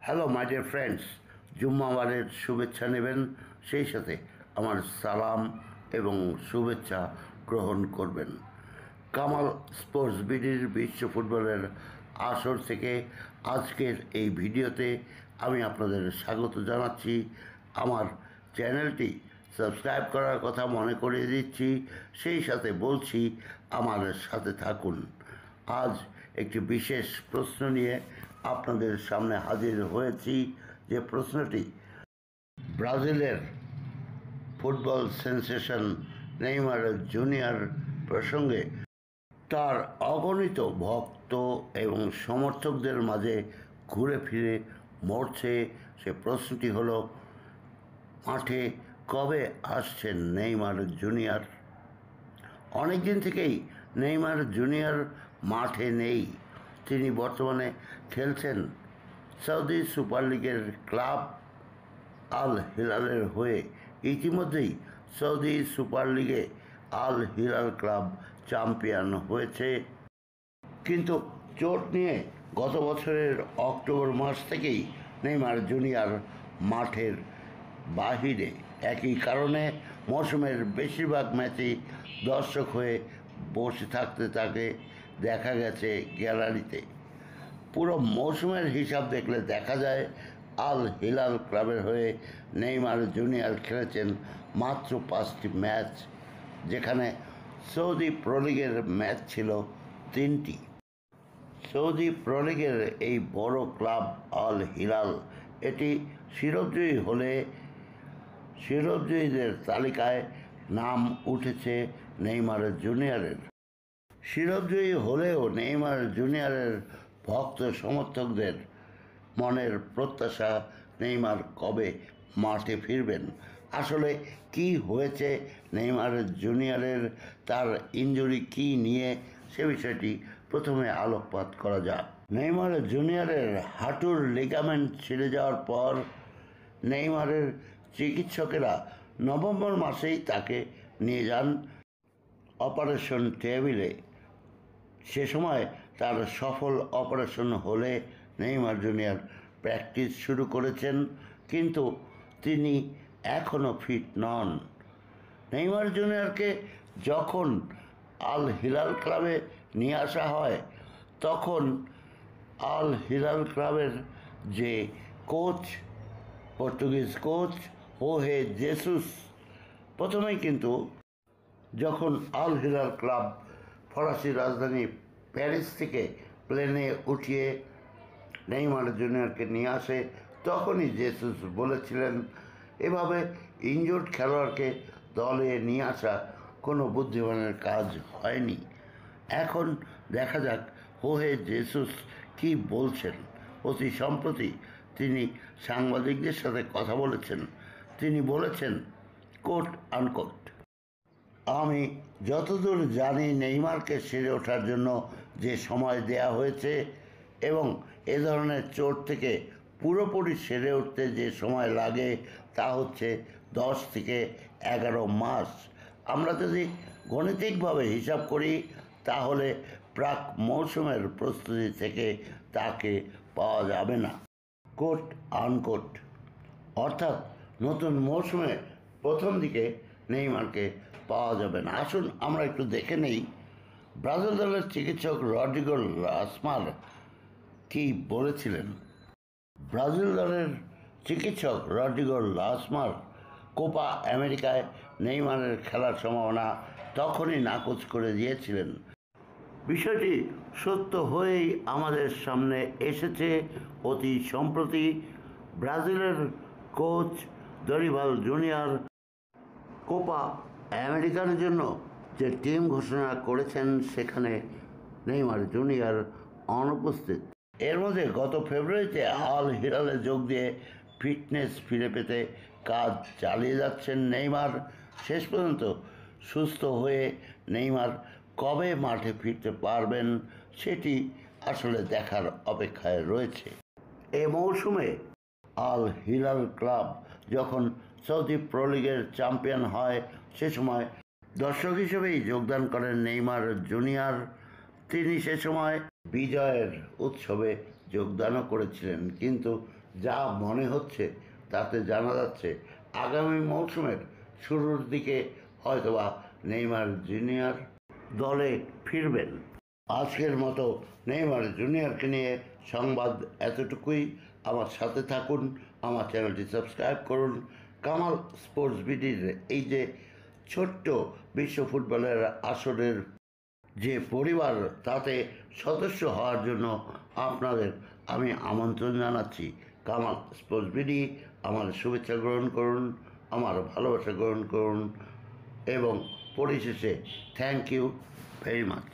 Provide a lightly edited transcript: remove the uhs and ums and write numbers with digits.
Hello my dear friends, জুম্মাবারের শুভেচ্ছা নেবেন, সেই সাথে আমার সালাম এবং শুভেচ্ছা গ্রহণ করবেন। কামাল স্পোর্টস বিডির বিশ্ব ফুটবলের আসর থেকে আজকের এই ভিডিওতে আমি আপনাদের স্বাগত জানাচ্ছি। আমার চ্যানেলটি সাবস্ক্রাইব করার কথা মনে করিয়ে দিচ্ছি, সেই সাথে বলছি আমার সাথে থাকুন। আজ একটি বিশেষ প্রশ্ন নিয়ে আপনাদের সামনে হাজির হয়েছি, যে প্রশ্নটি ব্রাজিলের ফুটবল সেন্সেশন নেইমার জুনিয়র প্রসঙ্গে তার অগণিত ভক্ত এবং সমর্থকদের মাঝে ঘুরে ফিরে মরছে। সে প্রশ্নটি হলো, মাঠে কবে আসছেন নেইমার জুনিয়র? অনেক দিন থেকেই নেইমার জুনিয়র মাঠে নেই। তিনি বর্তমানে খেলছেন সৌদি সুপার লিগের ক্লাব আল হিলালের হয়ে। ইতিমধ্যেই সৌদি সুপার লিগে আল হিলাল ক্লাব চ্যাম্পিয়ন হয়েছে, কিন্তু চোট নিয়ে গত বছরের অক্টোবর মাস থেকেই নেইমার জুনিয়র মাঠের বাহিরে। একই কারণে মৌসুমের বেশিরভাগ ম্যাচেই দর্শক হয়ে বসে থাকতে তাকে দেখা গেছে গ্যালারিতে। পুরো মৌসুমের হিসাব দেখলে দেখা যায় আল হিলাল ক্লাবের হয়ে নেইমার জুনিয়র খেলেছেন মাত্র 5টি ম্যাচ, যেখানে সৌদি প্রো লিগের ম্যাচ ছিল 3টি। সৌদি প্রো লিগের এই বড় ক্লাব আল হিলাল, এটি শিরোপজয়ী হলে শিরোপজয়ীদের তালিকায় নাম উঠেছে নেইমার জুনিয়রের। শিরোপজয়ী হলেও নেইমার জুনিয়রের ভক্ত সমর্থকদের মনের প্রত্যাশা, নেইমার কবে মাঠে ফিরবেন। আসলে কি হয়েছে নেইমার জুনিয়রের, তার ইনজুরি কি নিয়ে, সে বিষয়টি প্রথমে আলোকপাত করা যাক। নেইমার জুনিয়রের হাঁটুর লিগামেন্ট ছিঁড়ে যাওয়ার পর নেইমারের চিকিৎসকেরা নভেম্বর মাসেই তাকে নিয়ে যান অপারেশন টেবিলে। সে সময় তার সফল অপারেশন হলে নেইমার জুনিয়র প্র্যাকটিস শুরু করেছেন, কিন্তু তিনি এখনও ফিট নন। নেইমার জুনিয়রকে যখন আল হিলাল ক্লাবে নিয়ে আসা হয়, তখন আল হিলাল ক্লাবের যে কোচ, পর্তুগিজ কোচ হোহে জেসুস, প্রথমেই কিন্তু যখন আল হিলাল ক্লাব ফরাসি রাজধানী প্যারিস থেকে প্লেনে উঠিয়ে নেইমার জুনিয়রকে নিয়ে আসে, তখনই জেসুস বলেছিলেন, এভাবে ইনজুর্ড খেলোয়াড়কে দলে নিয়ে আসা কোনো বুদ্ধিমানের কাজ হয়নি। এখন দেখা যাক হোহে জেসুস কি বলছেন। অতি সম্প্রতি তিনি সাংবাদিকদের সাথে কথা বলেছেন। তিনি বলেছেন, কোট আনকোট, আমি যতদূর জানি নেইমারকে সেরে ওঠার জন্য যে সময় দেয়া হয়েছে এবং এ ধরনের চোট থেকে পুরোপুরি সেরে উঠতে যে সময় লাগে তা হচ্ছে 10 থেকে 11 মাস। আমরা যদি গণিতিকভাবে হিসাব করি, তাহলে প্রাক মৌসুমের প্রস্তুতি থেকে তাকে পাওয়া যাবে না, কোট আনকোট। অর্থাৎ নতুন মৌসুমে প্রথম দিকে নেইমারকে পাওয়া যাবে না। আসুন আমরা একটু দেখে নেই ব্রাজিল দলের চিকিৎসক রড্রিগো লাসমার কি বলেছিলেন। ব্রাজিল দলের চিকিৎসক রড্রিগো লাসমার কোপা আমেরিকায় নেইমারের খেলার সম্ভাবনা তখনই নাকচ করে দিয়েছিলেন। বিষয়টি সত্য হয়েই আমাদের সামনে এসেছে অতি সম্প্রতি। ব্রাজিলের কোচ দরিভাল জুনিয়র কোপা আমেরিকার জন্য যে টিম ঘোষণা করেছেন, সেখানে নেইমার জুনিয়র অনুপস্থিত। এর মধ্যে গত ফেব্রুয়ারিতে আল হিলালে যোগ দিয়ে ফিটনেস ফিরে পেতে কাজ চালিয়ে যাচ্ছেন নেইমার। শেষ পর্যন্ত সুস্থ হয়ে নেইমার কবে মাঠে ফিরতে পারবেন, সেটি আসলে দেখার অপেক্ষায় রয়েছে। এ মৌসুমে আল হিলাল ক্লাব যখন সৌদি প্রো লিগের চ্যাম্পিয়ন হয়, সে সময় দর্শক হিসেবেই যোগদান করেন নেইমার জুনিয়র। তিনি সে সময় বিজয়ের উৎসবে যোগদানও করেছিলেন, কিন্তু যা মনে হচ্ছে তাতে জানা যাচ্ছে আগামী মৌসুমের শুরুর দিকে হয়তোবা নেইমার জুনিয়র দলে ফিরবেন। আজকের মতো নেইমার জুনিয়রকে নিয়ে সংবাদ এতটুকুই। আমার সাথে থাকুন, আমার চ্যানেলটি সাবস্ক্রাইব করুন। কামাল স্পোর্টস বিডির এই যে ছোট্ট বিশ্ব ফুটবলের আসরের যে পরিবার, তাতে সদস্য হওয়ার জন্য আপনাদের আমি আমন্ত্রণ জানাচ্ছি। কামাল স্পোর্টস বিডি, আমার শুভেচ্ছা গ্রহণ করুন, আমার ভালোবাসা গ্রহণ করুন এবং পরিশেষে থ্যাংক ইউ ভেরি মাচ।